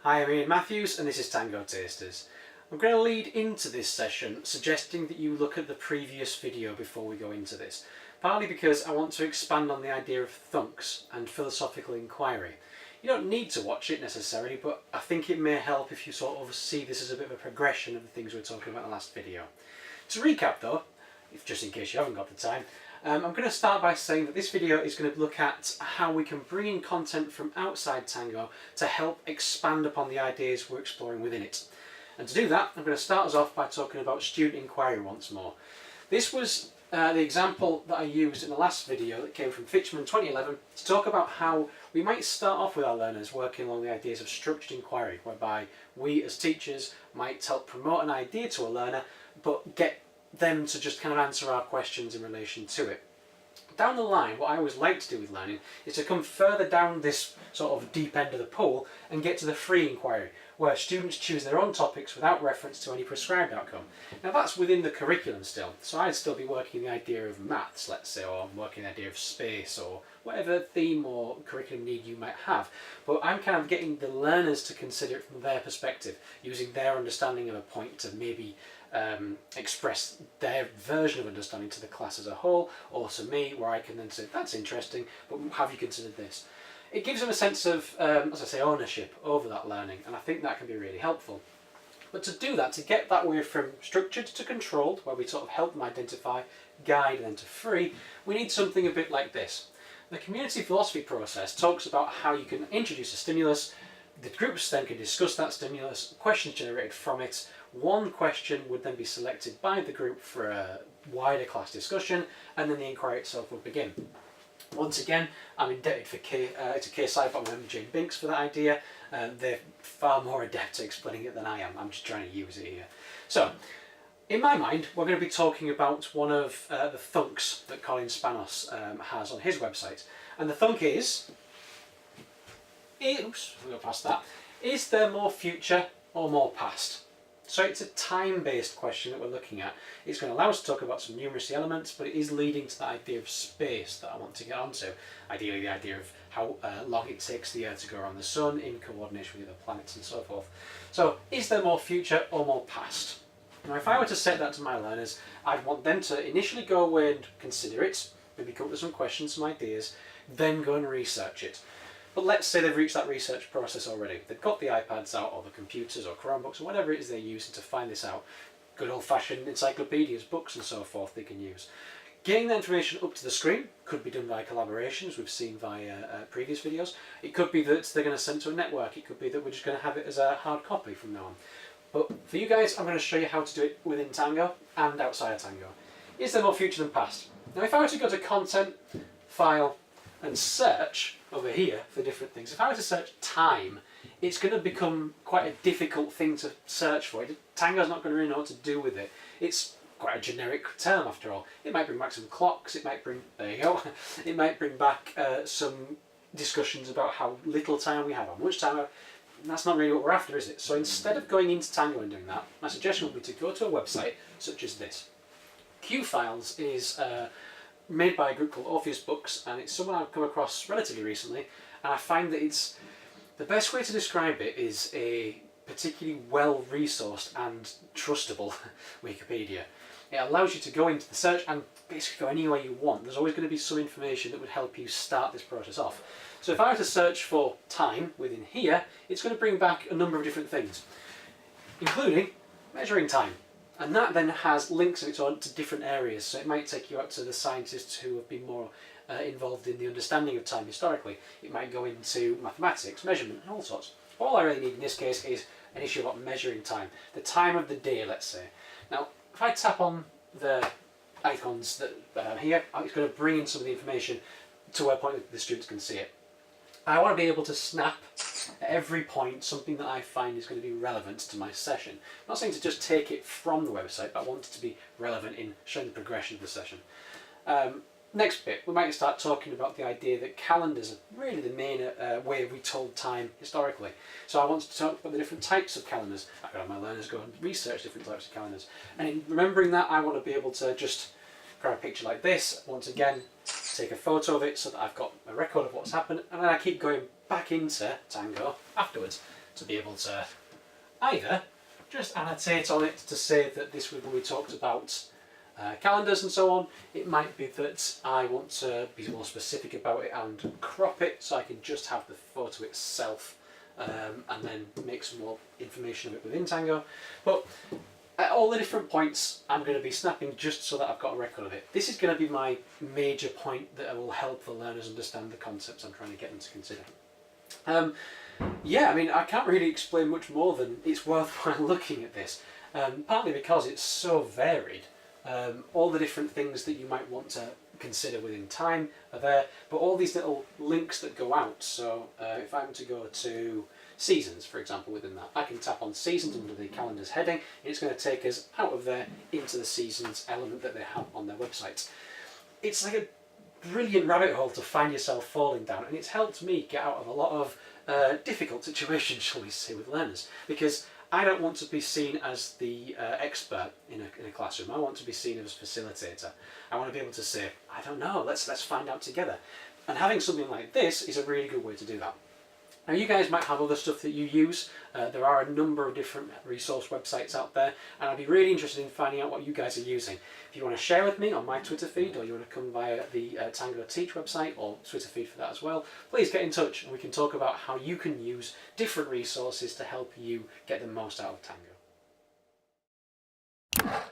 Hi, I'm Ian Matthews and this is Tango Tasters. I'm going to lead into this session suggesting that you look at the previous video before we go into this, partly because I want to expand on the idea of thunks and philosophical inquiry. You don't need to watch it necessarily, but I think it may help if you sort of see this as a bit of a progression of the things we were talking about in the last video. To recap though, just in case you haven't got the time, I'm going to start by saying that this video is going to look at how we can bring in content from outside Tango to help expand upon the ideas we're exploring within it. And to do that, I'm going to start us off by talking about student inquiry once more. This was the example that I used in the last video that came from Fitchman 2011 to talk about how we might start off with our learners working along the ideas of structured inquiry, whereby we as teachers might help promote an idea to a learner but get them to just kind of answer our questions in relation to it. Down the line, what I always like to do with learning is to come further down this sort of deep end of the pool and get to the free inquiry, where students choose their own topics without reference to any prescribed outcome. Now that's within the curriculum still, so I'd still be working the idea of maths, let's say, or working the idea of space, or whatever theme or curriculum need you might have. But I'm kind of getting the learners to consider it from their perspective, using their understanding of a point to maybe express their version of understanding to the class as a whole, or to me, where I can then say, that's interesting, but have you considered this? It gives them a sense of, as I say, ownership over that learning, and I think that can be really helpful. But to do that, to get that way from structured to controlled, where we sort of help them identify, guide, and then to free, we need something a bit like this. The community philosophy process talks about how you can introduce a stimulus, the groups then can discuss that stimulus, questions generated from it. One question would then be selected by the group for a wider class discussion, and then the inquiry itself would begin. Once again, I'm indebted to KSI Bottom and Jane Binks for that idea. They're far more adept at explaining it than I am. I'm just trying to use it here. So, in my mind, we're going to be talking about one of the thunks that Colin Spanos has on his website. And the thunk is... Oops, we'll go past that. Is there more future or more past? So it's a time-based question that we're looking at. It's going to allow us to talk about some numeracy elements, but it is leading to the idea of space that I want to get onto. Ideally the idea of how long it takes the Earth to go around the Sun in coordination with the other planets and so forth. So is there more future or more past? Now if I were to set that to my learners, I'd want them to initially go away and consider it, maybe come up with some questions, some ideas, then go and research it. But let's say they've reached that research process already. They've got the iPads out, or the computers, or Chromebooks, or whatever it is they're using to find this out. Good old-fashioned encyclopedias, books and so forth they can use. Getting that information up to the screen could be done via collaborations we've seen via previous videos. It could be that they're going to send to a network. It could be that we're just going to have it as a hard copy from now on. But for you guys, I'm going to show you how to do it within Tango and outside of Tango. Is there more future than past? Now if I were to go to Content, File, and search over here for different things. If I were to search time, it's going to become quite a difficult thing to search for. Tango's not going to really know what to do with it. It's quite a generic term after all. It might bring back some clocks, it might bring, there you go, it might bring back some discussions about how little time we have, how much time we have. And that's not really what we're after, is it? So instead of going into Tango and doing that, my suggestion would be to go to a website such as this. Q-Files is made by a group called Orpheus Books, and it's someone I've come across relatively recently, and I find that it's the best way to describe it is a particularly well-resourced and trustable Wikipedia. It allows you to go into the search and basically go anywhere you want. There's always going to be some information that would help you start this process off. So if I were to search for time within here, it's going to bring back a number of different things, including measuring time. And that then has links of its own to different areas, so it might take you out to the scientists who have been more involved in the understanding of time historically. It might go into mathematics, measurement, and all sorts. All I really need in this case is an issue about measuring time, the time of the day, let's say. Now, if I tap on the icons that are here, it's going to bring in some of the information to where point the students can see it. I want to be able to snap at every point something that I find is going to be relevant to my session. I'm not saying to just take it from the website, but I want it to be relevant in showing the progression of the session. Next bit, we might start talking about the idea that calendars are really the main way we told time historically. So I want to talk about the different types of calendars. I've got my learners go and research different types of calendars. And in remembering that, I want to be able to just grab a picture like this, once again, take a photo of it so that I've got a record of what's happened, and then I keep going back into Tango afterwards. to be able to either just annotate on it to say that this was when we talked about calendars and so on. It might be that I want to be more specific about it and crop it so I can just have the photo itself and then make some more information of it within Tango. But at all the different points I'm going to be snapping just so that I've got a record of it. This is going to be my major point that will help the learners understand the concepts I'm trying to get them to consider. Yeah, I mean, I can't really explain much more than it's worthwhile looking at this, partly because it's so varied. All the different things that you might want to consider within time are there, but all these little links that go out. So if I'm to go to seasons, for example, within that, I can tap on seasons under the calendars heading, and it's going to take us out of there into the seasons element that they have on their websites. It's like a brilliant rabbit hole to find yourself falling down, and it's helped me get out of a lot of difficult situations, shall we say, with learners, because I don't want to be seen as the expert in a classroom. I want to be seen as a facilitator. I want to be able to say, I don't know, let's find out together. And having something like this is a really good way to do that. Now, you guys might have other stuff that you use. There are a number of different resource websites out there, and I'd be really interested in finding out what you guys are using. If you want to share with me on my Twitter feed, or you want to come via the Tango Teach website or Twitter feed for that as well, please get in touch and we can talk about how you can use different resources to help you get the most out of Tango.